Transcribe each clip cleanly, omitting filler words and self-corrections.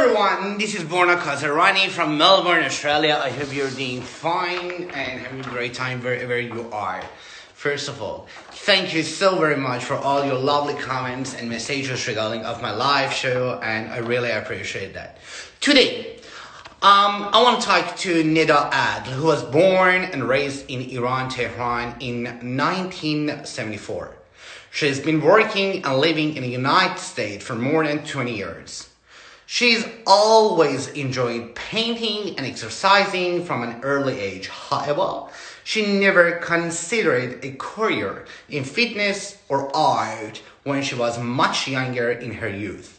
everyone, this is Borna Kazerani from Melbourne, Australia. I hope you're doing fine and having a great time wherever you are. First of all, thank you so very much for all your lovely comments and messages regarding of my live show, and I really appreciate that. Today, I want to talk to Neda Adl, who was born and raised in Iran, Tehran in 1974. She's been working and living in the United States for more than 20 years. She's always enjoyed painting and exercising from an early age. However, she never considered a career in fitness or art when she was much younger in her youth.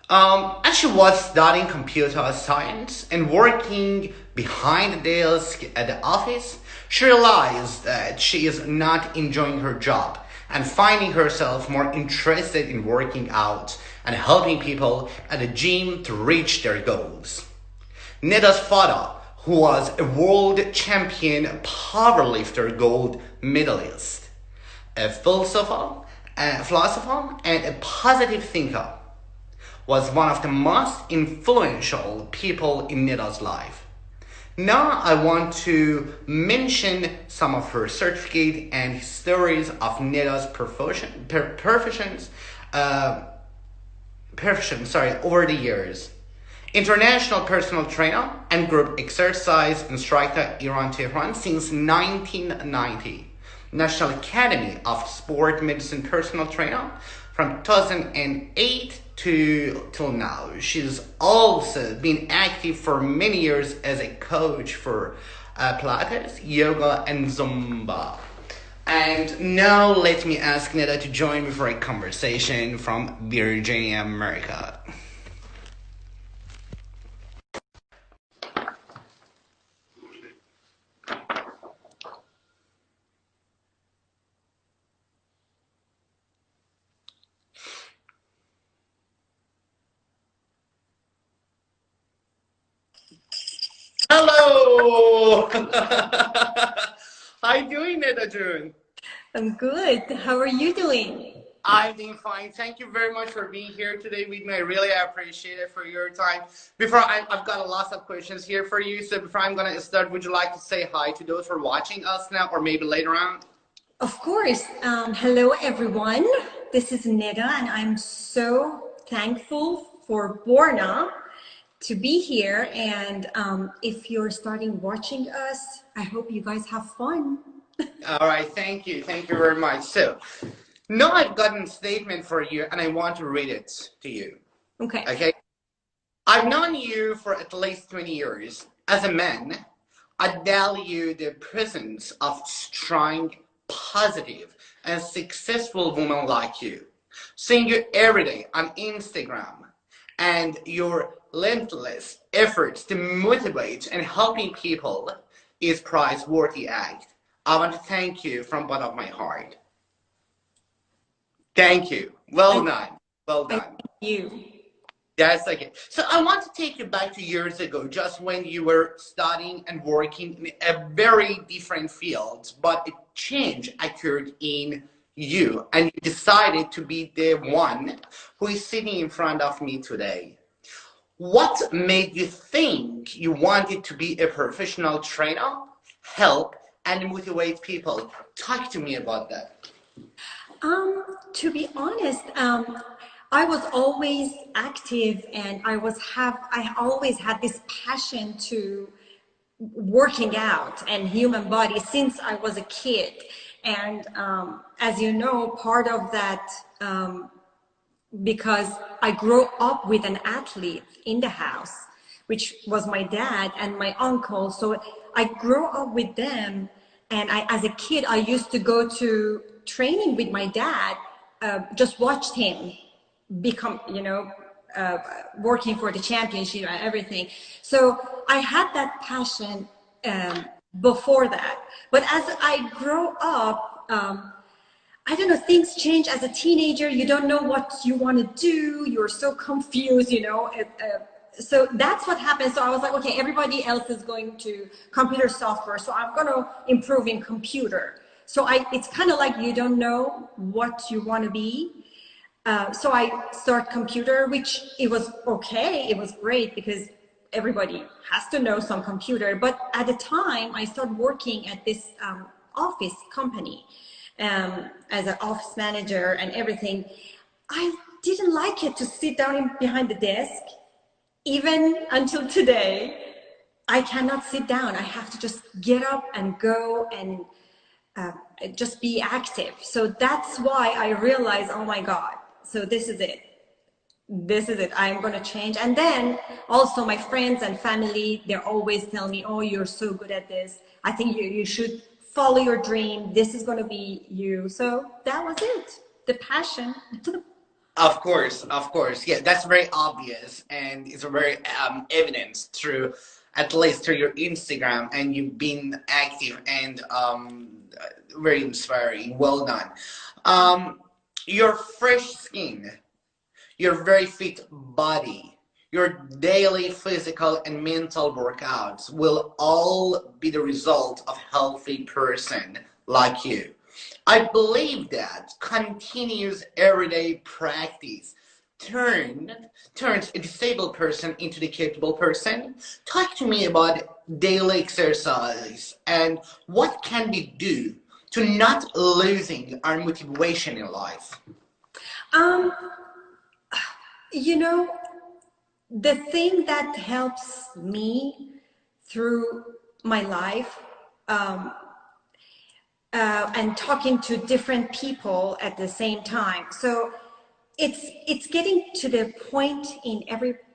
As she was studying computer science and working behind the desk at the office, she realized that she is not enjoying her job and finding herself more interested in working out and helping people at the gym to reach their goals. Neda's father, who was a world champion powerlifter gold medallist, a philosopher, and a positive thinker, was one of the most influential people in Neda's life. Now I want to mention some of her certificates and stories of Neda's perfections over the years. International personal trainer and group exercise instructor Iran Tehran since 1990. National Academy of Sport Medicine personal trainer from 2008 till now. She's also been active for many years as a coach for Pilates, yoga, and Zumba. And now let me ask Neda to join me for a conversation from Virginia, America. Hello! How you doing, Neda June? I'm good. How are you doing? I'm doing fine. Thank you very much for being here today with me. I really appreciate it for your time. I've got a lot of questions here for you. So before I'm going to start, would you like to say hi to those who are watching us now or maybe later on? Of course. Hello, everyone. This is Neda, and I'm so thankful for Borna to be here. And if you're starting watching us, I hope you guys have fun. All right. Thank you. Thank you very much. So now I've gotten a statement for you and I want to read it to you. Okay. I've known you for at least 20 years. As a man, I value the presence of strong, positive, and successful women like you. Seeing you every day on Instagram and your relentless efforts to motivate and helping people is prize-worthy act. I want to thank you from bottom of my heart. Thank you. Well done. Well done. Thank you. That's okay. So I want to take you back to years ago, just when you were studying and working in a very different field, but a change occurred in you and you decided to be the one who is sitting in front of me today. What made you think you wanted to be a professional trainer, help, and motivate people? Talk to me about that. To be honest, I was always active, and I always had this passion to working out and human body since I was a kid. And as you know, part of that, because I grew up with an athlete in the house, which was my dad and my uncle. So I grew up with them. And as a kid, I used to go to training with my dad, just watched him become, working for the championship and everything. So I had that passion before that. But as I grow up, I don't know, things change as a teenager. You don't know what you want to do. You're so confused, so that's what happened. So I was like, okay, everybody else is going to computer software, so I'm going to improve in computer. So it's kind of like you don't know what you want to be. So I start computer, which it was okay. It was great because everybody has to know some computer. But at the time, I started working at this office company as an office manager and everything. I didn't like it to sit down behind the desk. Even until today, I cannot sit down. I have to just get up and go and just be active. So that's why I realized, oh my God, so this is it. This is it. I'm going to change. And then also my friends and family, they're always telling me, oh, you're so good at this. I think you should follow your dream. This is going to be you. So that was it. The passion. Of course, of course. Yeah, that's very obvious, and it's very evident through, at least through your Instagram, and you've been active and very inspiring. Well done. Your fresh skin, your very fit body, your daily physical and mental workouts will all be the result of a healthy person like you. I believe that continuous everyday practice turns a disabled person into the capable person. Talk to me about daily exercise and what can we do to not losing our motivation in life. You know, the thing that helps me through my life and talking to different people at the same time. So it's getting to the point in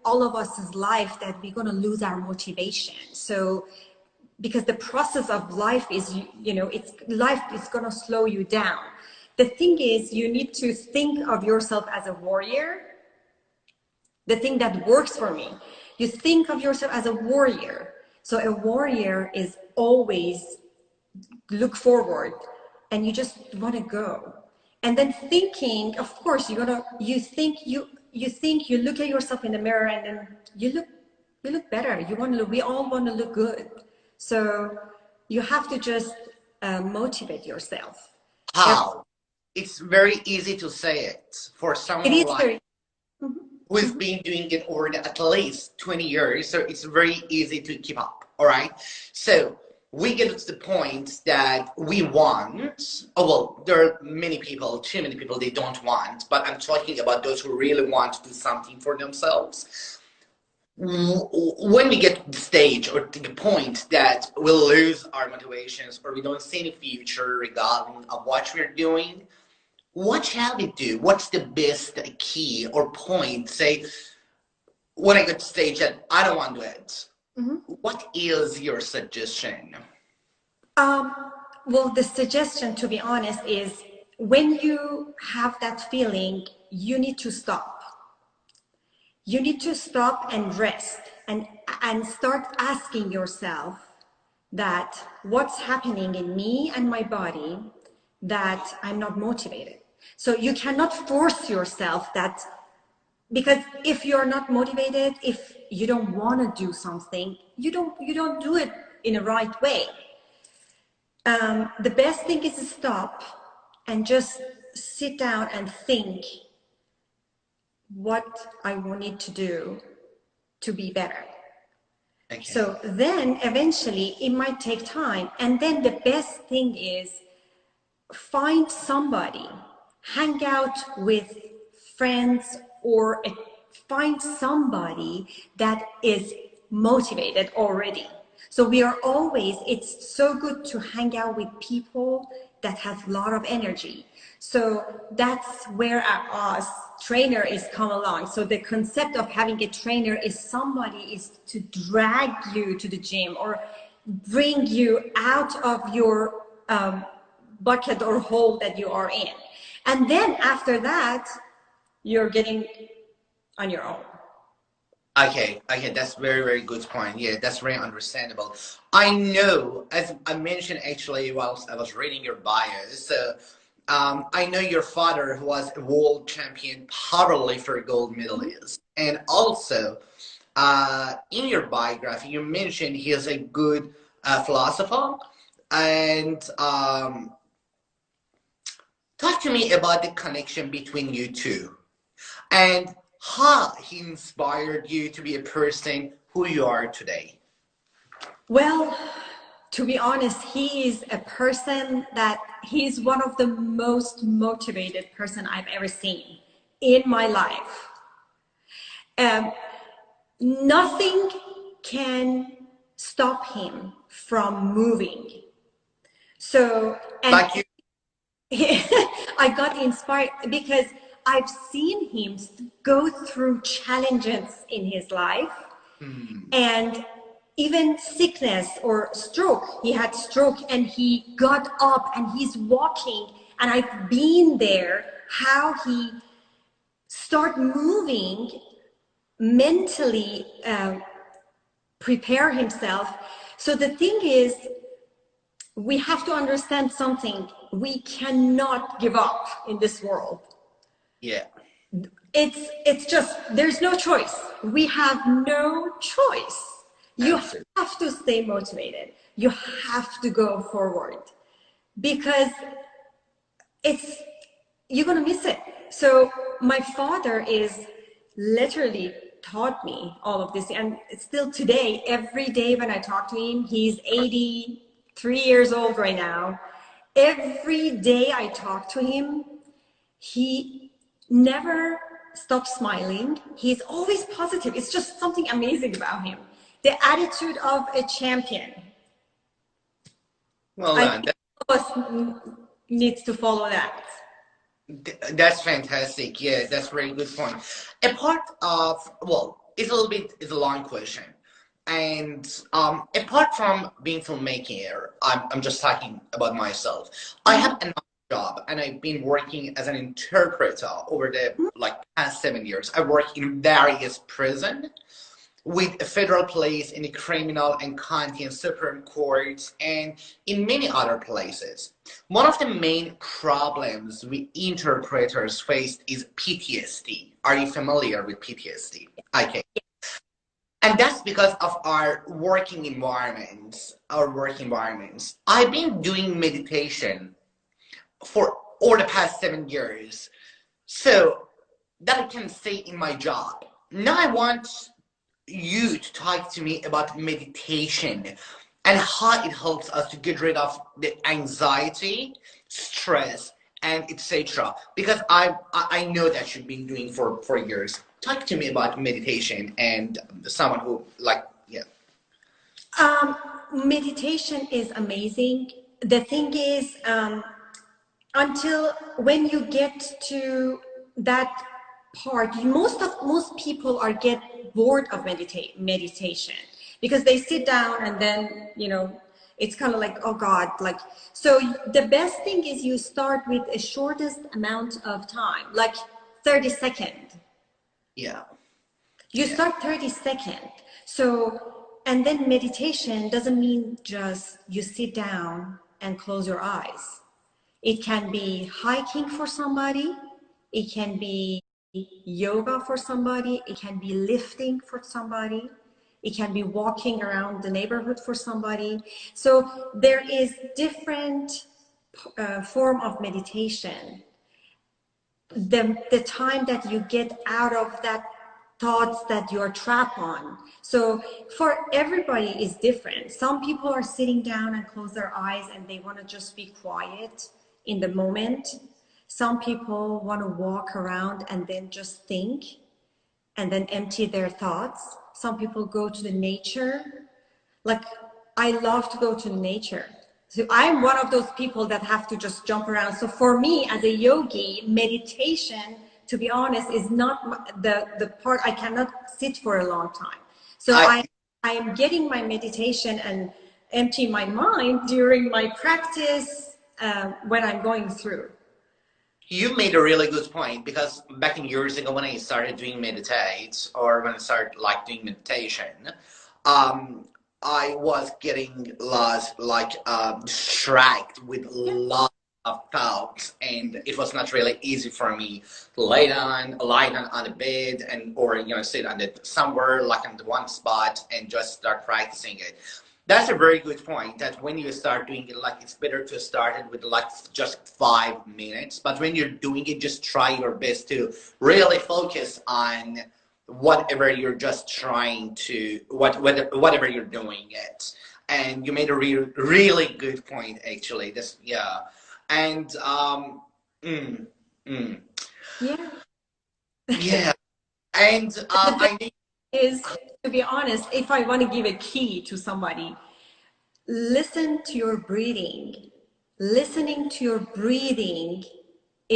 all of us' life that we're going to lose our motivation. So because the process of life is, life is going to slow you down. The thing is, you need to think of yourself as a warrior. The thing that works for me, you think of yourself as a warrior. So a warrior is always look forward and you just want to go. And then thinking, of course, you look at yourself in the mirror and then you look better. We all want to look good. So you have to just motivate yourself. How? It's very easy to say it for someone who's been doing it over at least 20 years. So it's very easy to keep up. All right. So we get to the point that we want, there are many people, too many people they don't want, but I'm talking about those who really want to do something for themselves. When we get to the stage or to the point that we'll lose our motivations or we don't see any future regarding of what we're doing, what shall we do? What's the best key or point? Say, when I get to the stage that I don't want to do it, what is your suggestion? Well, the suggestion, to be honest, is when you have that feeling, you need to stop. You need to stop and rest and start asking yourself that what's happening in me and my body that I'm not motivated. So you cannot force yourself that, because if you're not motivated, if you don't want to do something, you don't do it in the right way. The best thing is to stop and just sit down and think what I need to do to be better. Okay. So then eventually it might take time. And then the best thing is find somebody, hang out with friends, or find somebody that is motivated already. So we are always, it's so good to hang out with people that have a lot of energy. So that's where our trainer is come along. So the concept of having a trainer is somebody is to drag you to the gym or bring you out of your bucket or hole that you are in. And then after that, you're getting on your own. Okay, that's very, very good point. Yeah, that's very understandable. I know, as I mentioned actually while I was reading your bio, so I know your father was a world champion powerlifter gold medalist. And also, in your biography, you mentioned he is a good philosopher. And talk to me about the connection between you two. and how he inspired you to be a person who you are today. Well, to be honest, he is a person that he's one of the most motivated person I've ever seen in my life. Um, Nothing can stop him from moving. So, and Like you. I got inspired because I've seen him go through challenges in his life, and even sickness or stroke. He had stroke and he got up and he's walking, and I've been there, how he start moving mentally, prepare himself. So the thing is, we have to understand something. We cannot give up in this world. Yeah. It's just, there's no choice. We have no choice. You Absolutely. have to stay motivated. You have to go forward, because you're gonna miss it. So my father is literally taught me all of this, and still today, every day when I talk to him, he's 83 years old right now. Every day I talk to him, he never stops smiling. He's always positive. It's just something amazing about him. The attitude of a champion. Well I done. think all of us needs to follow that. That's fantastic. Yeah, that's a very good point. Apart of, well, it's a long question. And apart from being filmmaker, I'm just talking about myself. I have another job, and I've been working as an interpreter over the past 7 years. I work in various prisons with federal police in the criminal and county and supreme courts and in many other places. One of the main problems we interpreters face is PTSD. Are you familiar with PTSD? Okay. And that's because of our working environments, I've been doing meditation for over the past 7 years, so that I can say in my job. Now I want you to talk to me about meditation and how it helps us to get rid of the anxiety, stress, and etc. Because I know that you've been doing for years. Talk to me about meditation and someone who yeah. Meditation is amazing. The thing is, until when you get to that part, most people are get bored of meditation, because they sit down and then it's kind of like, oh God, like, so the best thing is you start with a shortest amount of time, like 30 seconds. Yeah. You start 30 seconds. So, and then meditation doesn't mean just you sit down and close your eyes. It can be hiking for somebody. It can be yoga for somebody. It can be lifting for somebody. It can be walking around the neighborhood for somebody. So there is different form of meditation. The time that you get out of that thoughts that you're trapped on. So for everybody is different. Some people are sitting down and close their eyes and they want to just be quiet in the moment. Some people want to walk around and then just think and then empty their thoughts. Some people go to the nature. Like, I love to go to nature. So I'm one of those people that have to just jump around. So for me as a yogi, meditation, to be honest, is not the part. I cannot sit for a long time. So I am getting my meditation and empty my mind during my practice when I'm going through. You made a really good point, because back in years ago when I started doing meditate, or when I started doing meditation, I was getting lost, distracted with lots of thoughts, and it was not really easy for me to lie down on the bed or sit on somewhere in the one spot and just start practicing it. That's a very good point. That when you start doing it, like it's better to start it with like just 5 minutes. But when you're doing it, just try your best to really focus on whatever you're just trying to whatever you're doing it. And you made a really good point, actually. This yeah, and mm, mm, Yeah. yeah, and The thing I think is, to be honest, if I want to give a key to somebody, listen to your breathing. Listening to your breathing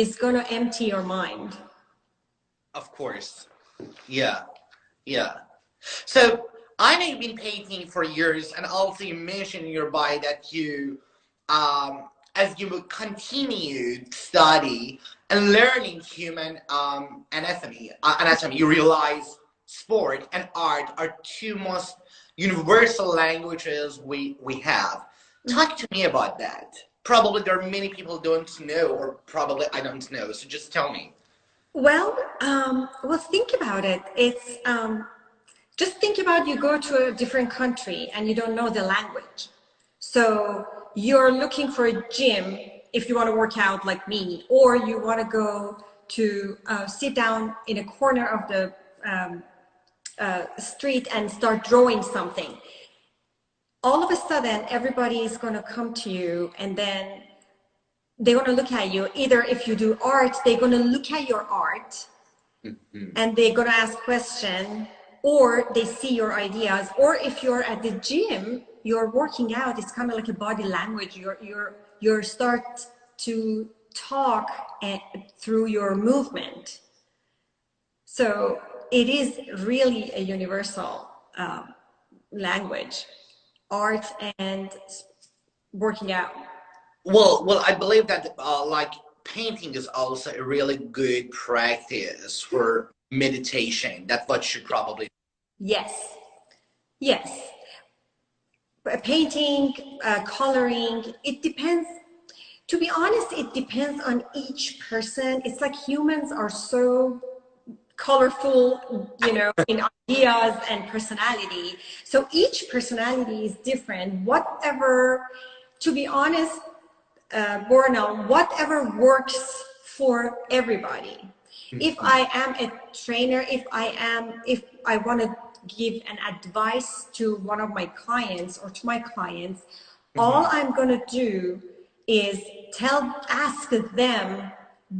is going to empty your mind. of course, yeah. Yeah. So I know you've been painting for years, and also you mentioned in your bio that you, as you will continue study and learning human anatomy, you realize sport and art are two most universal languages we have. Talk to me about that. Probably there are many people don't know, or probably I don't know. So just tell me. Well, think about it. It's just think about you go to a different country and you don't know the language. So you're looking for a gym if you want to work out like me, or you want to go to sit down in a corner of the street and start drawing something. All of a sudden, everybody is going to come to you, and then they're going to look at you. Either if you do art, they're going to look at your art and they're going to ask questions, or they see your ideas. Or if you're at the gym, you're working out, it's kind of like a body language. You're start to talk through your movement. So it is really a universal language, art and working out. Well, I believe that like painting is also a really good practice for meditation. That's what you probably. Yes, yes. Painting, coloring, it depends. To be honest, it depends on each person. It's like humans are so colorful, in ideas and personality. So each personality is different. Whatever, to be honest, Borna, whatever works for everybody. If I am a trainer, if I want to give an advice to one of my clients or to my clients, all I'm going to do is ask them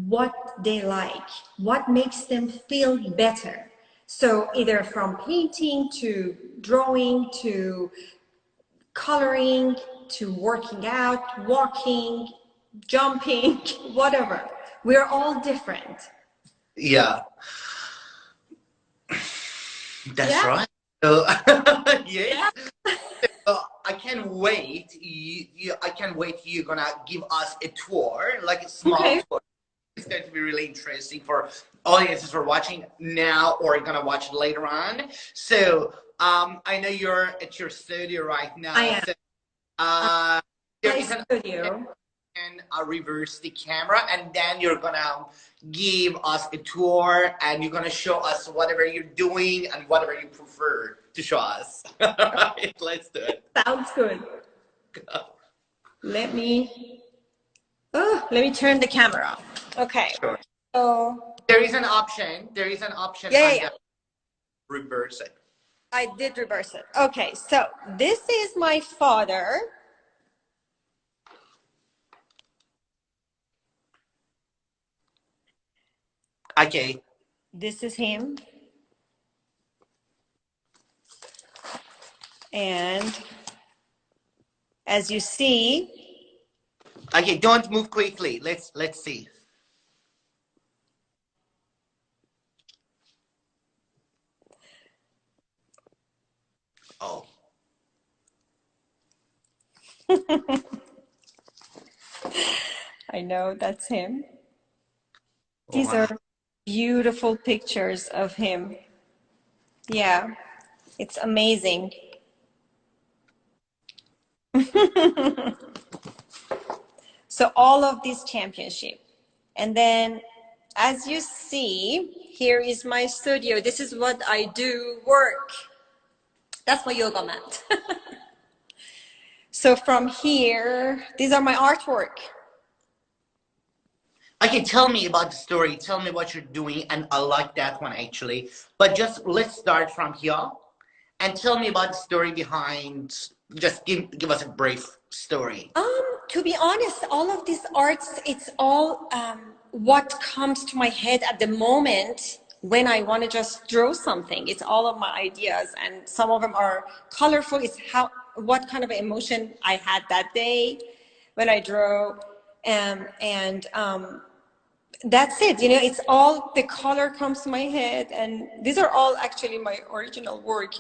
what they like, what makes them feel better. So either from painting to drawing to coloring to working out, walking, jumping, whatever. We're all different. Yeah, that's Yeah. right. So, Yeah. yes. I can't wait. I can't wait. You're gonna give us a tour, like a small Okay. tour. It's going to be really interesting for audiences who are watching now or gonna watch it later on. So, I know you're at your studio right now. I am. So, there My is an studio. and reverse the camera, and then you're gonna give us a tour and you're gonna show us whatever you're doing and whatever you prefer to show us. All right, let's do it. Sounds good. Let me turn the camera off. Okay. Sure. So There is an option. There is an option yeah. the reverse it. I did reverse it. Okay, so this is my father. Okay. This is him. And as you see, Okay, don't move quickly. Let's see. Oh. I know that's him. Oh, These wow. are beautiful pictures of him. Yeah, it's amazing. So all of this championship. And then as you see, here is my studio. This is what I do work. That's my yoga mat. So from here, these are my artwork. Okay, tell me about the story. Tell me what you're doing, and I like that one actually. But just let's start from here, and tell me about the story behind. Just give us a brief story. To be honest, all of these arts, it's all what comes to my head at the moment when I want to just draw something. It's all of my ideas, and some of them are colorful. It's what kind of emotion I had that day when I draw, and that's it. You know, it's all the color comes to my head, and these are all actually my original work.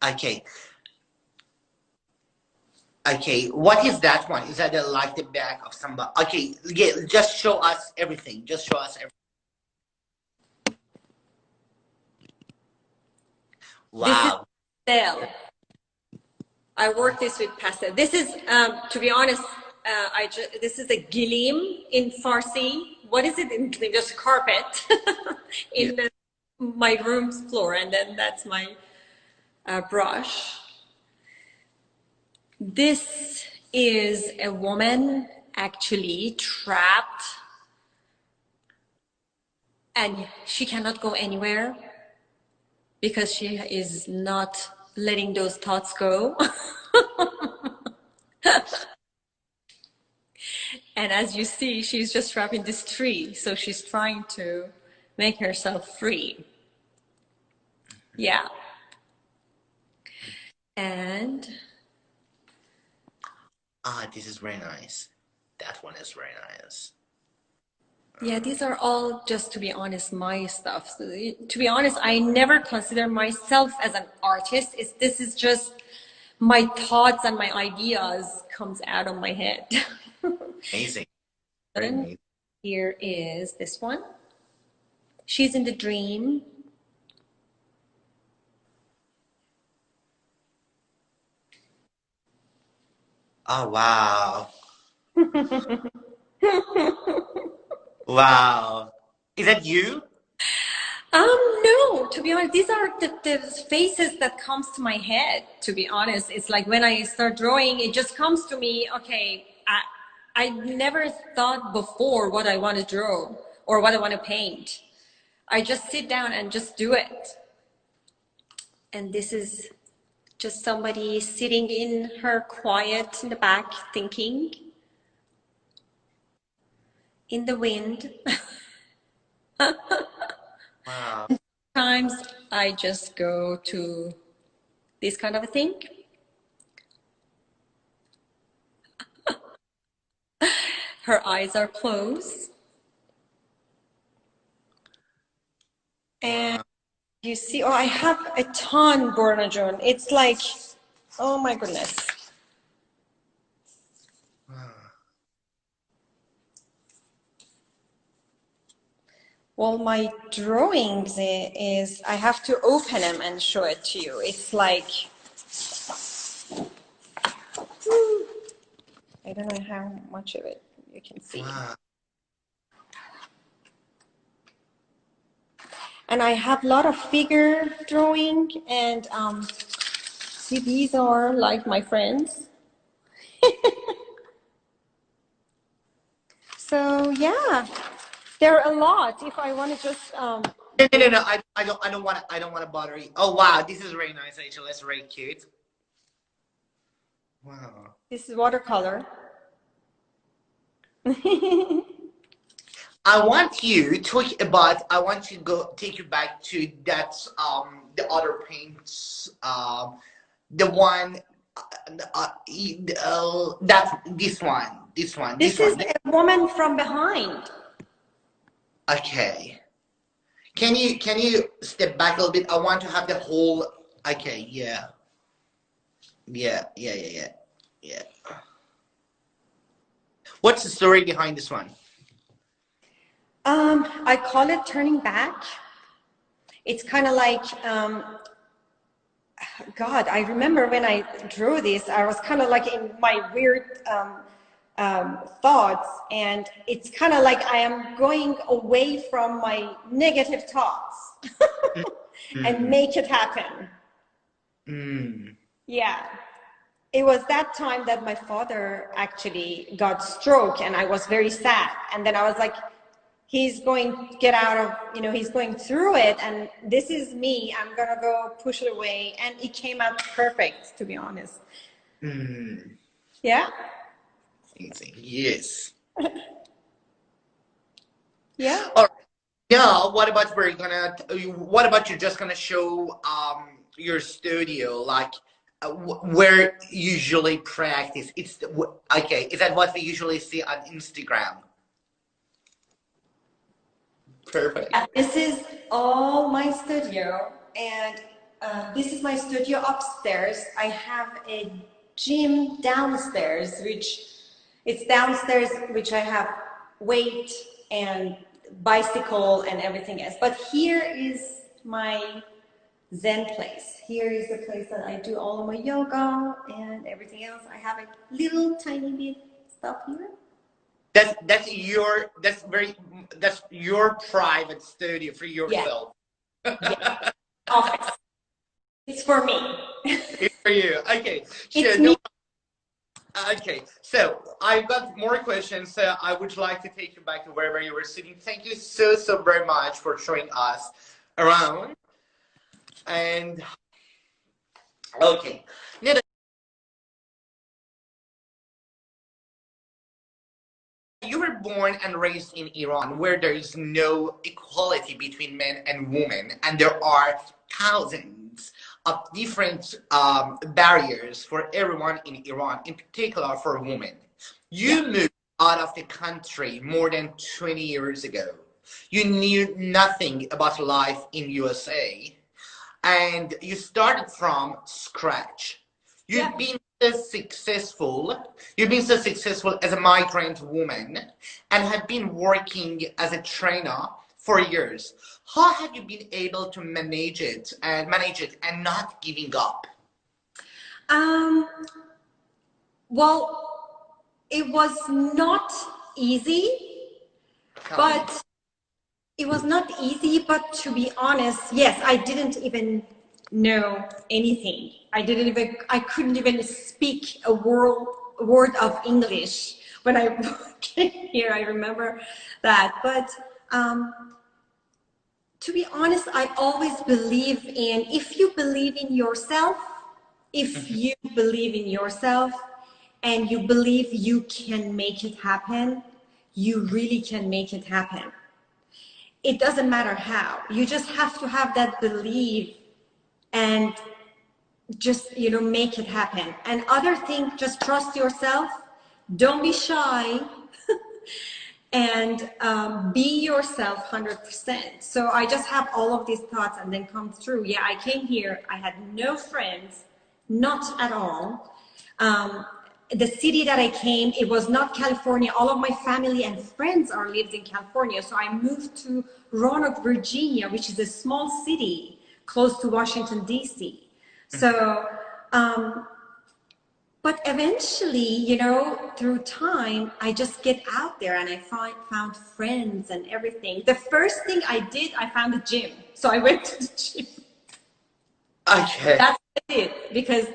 Okay. Okay, what is that one? Is that like the back of somebody? Okay, yeah, just show us everything. Just show us everything. This is Wow. pastel. I work this with pastel. This is, to be honest, this is a gilim in Farsi. What is it in English? Just carpet in my room's floor, and then that's my brush. This is a woman actually trapped, and she cannot go anywhere because she is not letting those thoughts go. And as you see, she's just trapped in this tree, so she's trying to make herself free. Yeah. And This is very nice. That one is very nice. yeah, these are all, just to be honest, my stuff. So, to be honest, I never consider myself as an artist. This is just my thoughts and my ideas comes out of my head. Amazing. Very amazing. Here is this one. She's in the dream. Oh, wow. Wow. Is that you? No, to be honest, these are the faces that comes to my head, to be honest. It's like when I start drawing, it just comes to me, okay, I never thought before what I want to draw or what I want to paint. I just sit down and just do it. And this is just somebody sitting in her quiet in the back, thinking in the wind. Wow. Sometimes I just go to this kind of a thing. Her eyes are closed. And you see, oh, I have a ton, Borna John. It's like, oh my goodness. Well, my drawings is, I have to open them and show it to you. It's like, I don't know how much of it you can see. Wow. And I have a lot of figure drawing, and see, these are like my friends. So yeah, there are a lot. If I want to just No. I don't want to bother you. Oh wow, this is very nice. Actually, that's very cute. Wow. This is watercolor. I want you to about. I want to go take you back to that the other paints the one that this one. This is a woman from behind. Okay. Can you step back a little bit? I want to have the whole. Okay. Yeah. What's the story behind this one? I call it turning back. It's kind of like, God, I remember when I drew this, I was kind of like in my weird thoughts, and it's kind of like I am going away from my negative thoughts and make it happen. Mm. Yeah. It was that time that my father actually got stroke and I was very sad. And then I was like, he's going to get out of, he's going through it. And this is me. I'm going to go push it away. And it came out perfect, to be honest. Mm. Yeah. Amazing. Yes. Yeah. All right. Now, what about you're just gonna show your studio, like where you usually practice? Okay. Is that what we usually see on Instagram? Perfect. This is all my studio. And this is my studio upstairs. I have a gym downstairs, which I have weight and bicycle and everything else. But here is my Zen place. Here is the place that I do all of my yoga and everything else. I have a little tiny bit stuff here. That's your private studio for yourself. Yeah. Office. It's for me. It's for you. Okay. It's Sure. me. Okay, so I've got more questions. So I would like to take you back to wherever you were sitting. Thank you so very much for showing us around. And okay, Neda, you were born and raised in Iran, where there is no equality between men and women, and there are thousands of different barriers for everyone in Iran, in particular for women. You moved out of the country more than 20 years ago. You knew nothing about life in USA, and you started from scratch. You've been so successful. You've been so successful as a migrant woman and have been working as a trainer for years. How have you been able to manage it and not giving up? Well, it was not easy, but to be honest, yes, I didn't even know anything. I couldn't even speak a word of English when I came here. I remember that. But to be honest, I always believe in, if you believe in yourself, and you believe you can make it happen, you really can make it happen. It doesn't matter how. You just have to have that belief and just, make it happen. And other thing, just trust yourself. Don't be shy. And be yourself 100%. So I just have all of these thoughts and then come through. Yeah, I came here. I had no friends, not at all. The city that I came, it was not California. All of my family and friends are lived in California. So I moved to Roanoke, Virginia, which is a small city close to Washington, D.C. So, but eventually, through time, I just get out there and I found friends and everything. The first thing I did, I found a gym. So I went to the gym. Okay. That's what I did, because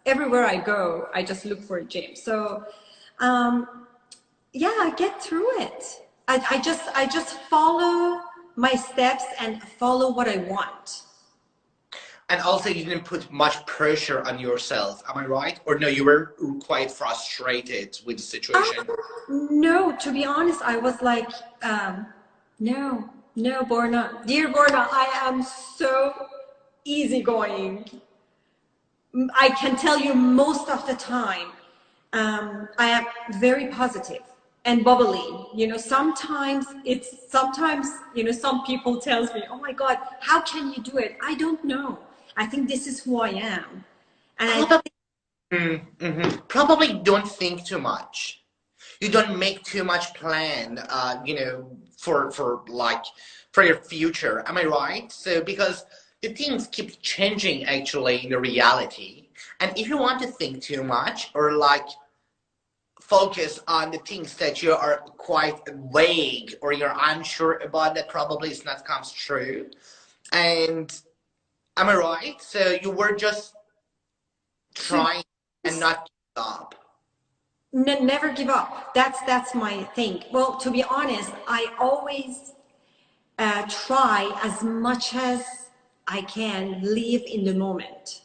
everywhere I go, I just look for a gym. So, yeah, I get through it. I just follow my steps and follow what I want. And also, you didn't put much pressure on yourself. Am I right? Or no, you were quite frustrated with the situation? No, to be honest, I was like, no, Borna. Dear Borna, I am so easygoing. I can tell you most of the time, I am very positive and bubbly. Sometimes, some people tells me, oh my God, how can you do it? I don't know. I think this is who I am. And Probably don't think too much. You don't make too much plan, for your future. Am I right? So because the things keep changing actually in the reality, and if you want to think too much or focus on the things that you are quite vague or you're unsure about, that probably is not comes true. And Am I right? So you were just trying and not stop. Never give up. That's my thing. Well, to be honest, I always try as much as I can live in the moment.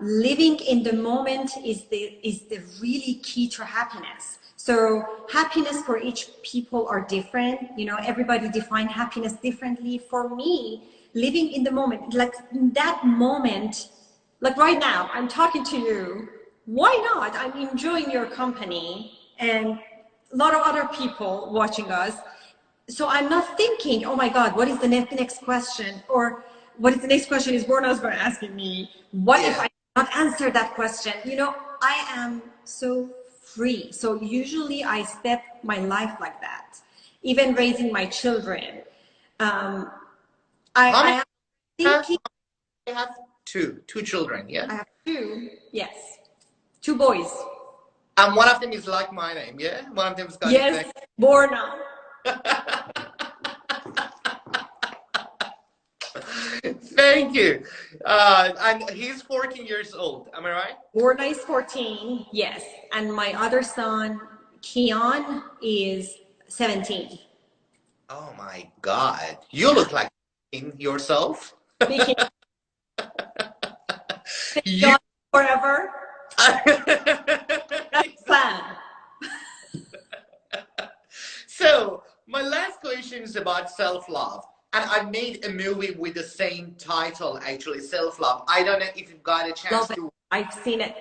Living in the moment is the really key to happiness. So happiness for each people are different. You know, everybody define happiness differently. For me, living in the moment, like in that moment, like right now, I'm talking to you. Why not? I'm enjoying your company and a lot of other people watching us. So I'm not thinking, oh my God, what is the next question? Or what is the next question is Borna's going to ask me? What if I not answer that question? You know, I am so free. So usually I step my life like that. Even raising my children. How many I am thinking. you have? Two children, yeah? I have two, yes. Two boys. And one of them is like my name, yeah? One of them is got Yes, Borna. Thank you. And he's 14 years old, am I right? Borna is 14, yes. And my other son, Keon, is 17. Oh my God. You look like yourself. Speaking You forever, that's plan. So, my last question is about self-love. And I made a movie with the same title, actually, Self-Love. I don't know if you've got a chance Love it. to. I've seen it.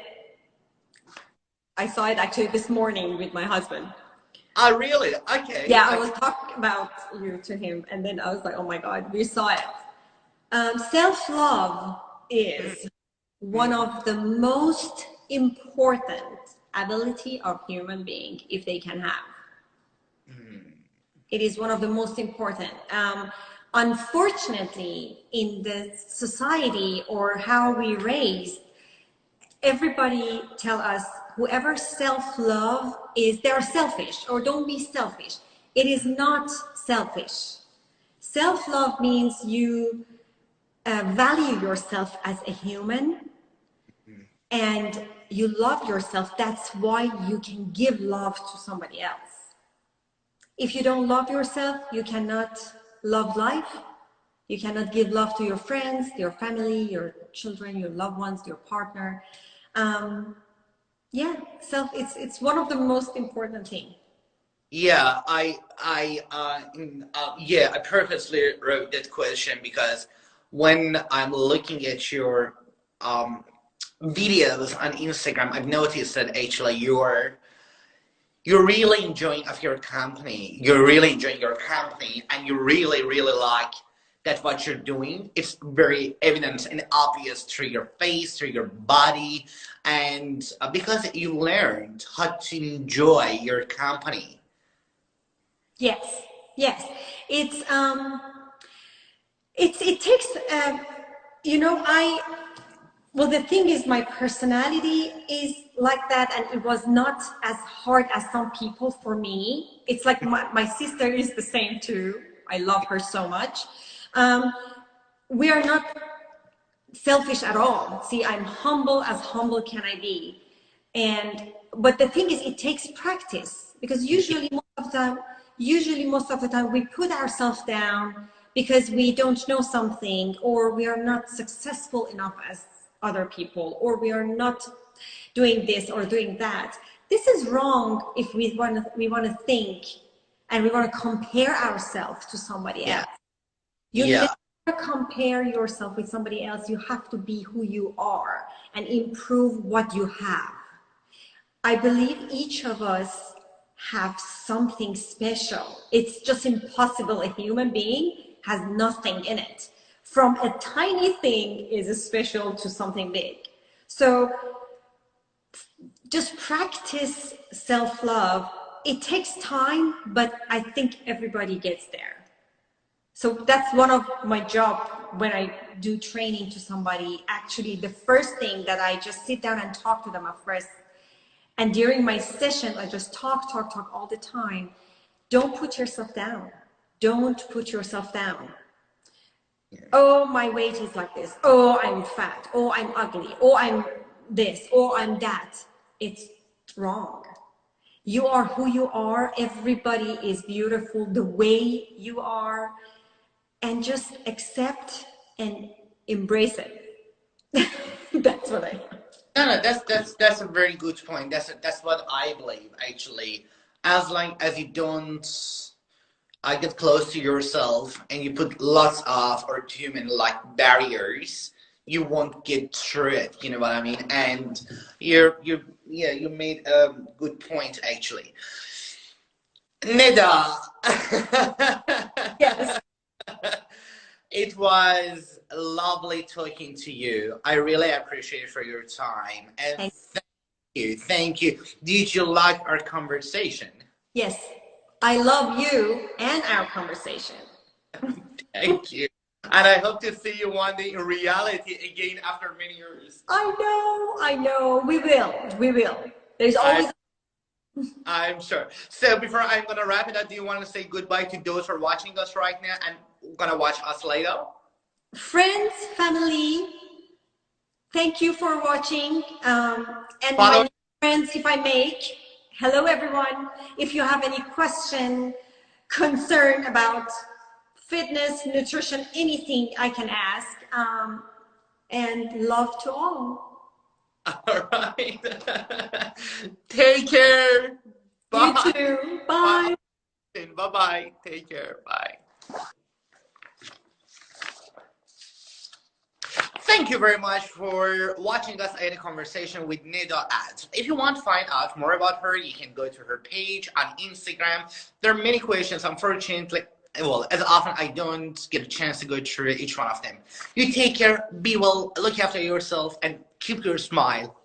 I saw it actually this morning with my husband. Oh, really? Okay. Yeah, I was talking about you to him, and then I was like, oh my God, we saw it. Self-love is one of the most important ability of human being if they can have. It is one of the most important. Unfortunately, in the society or how we raised, everybody tell us whoever self-love is, they're selfish or don't be selfish. It is not selfish. Self-love means you value yourself as a human and you love yourself. That's why you can give love to somebody else. If you don't love yourself, you cannot love life. You cannot give love to your friends, your family, your children, your loved ones, your partner. Yeah, it's one of the most important things. Yeah, I purposely wrote that question because when I'm looking at your videos on Instagram, I've noticed that actually you're really enjoying of your company. You're really enjoying your company, and you really, really like that what you're doing. It's very evident and obvious through your face, through your body, and because you learned how to enjoy your company. Yes, yes. It takes you know, well, the thing is, my personality is like that, and it was not as hard as some people for me. It's like my sister is the same too. I love her so much. We are not selfish at all. See, I'm humble can I be. But the thing is, it takes practice because usually most of the time we put ourselves down because we don't know something or we are not successful enough as other people or we are not doing this or doing that. This is wrong if we want to think and we want to compare ourselves to somebody else. You never compare yourself with somebody else. You have to be who you are and improve what you have. I believe each of us have something special. It's just impossible a human being has nothing in it. From a tiny thing is special to something big. So just practice self-love. It takes time, but I think everybody gets there. So that's one of my job when I do training to somebody. Actually, the first thing that I just sit down and talk to them at first. And during my session, I just talk all the time. Don't put yourself down. Don't put yourself down. Oh, my weight is like this. Oh, I'm fat. Oh, I'm ugly. Oh, I'm this. Oh, I'm that. It's wrong. You are who you are. Everybody is beautiful the way you are. And just accept and embrace it. That's what I. No, no, that's a very good point. That's what I believe actually. As long as you don't get close to yourself and you put lots of or human like barriers, you won't get through it. You know what I mean? And you yeah, you made a good point actually. Neda, Yes. it was lovely talking to you. I really appreciate it for your time and Thank thank you. Thank you. Did you like our conversation? Yes. I love you and our conversation. Thank you. And I hope to see you one day in reality again after many years. I know. We will. We will. There's I, always I'm sure. So before I'm gonna wrap it up, do you want to say goodbye to those who are watching us right now and gonna watch us later? friends, family. Thank you for watching. And Follow. my friends, if I make, hello everyone. If you have any question, concern about fitness, nutrition, anything I can ask. And love to all. All right. Take care. You Bye. too. Bye. Bye. Bye bye. Take care. Bye. Thank you very much for watching us in a conversation with Neda Adl. If you want to find out more about her, you can go to her page on Instagram. There are many questions, unfortunately. Well, as often I don't get a chance to go through each one of them. You take care, be well, look after yourself, and keep your smile.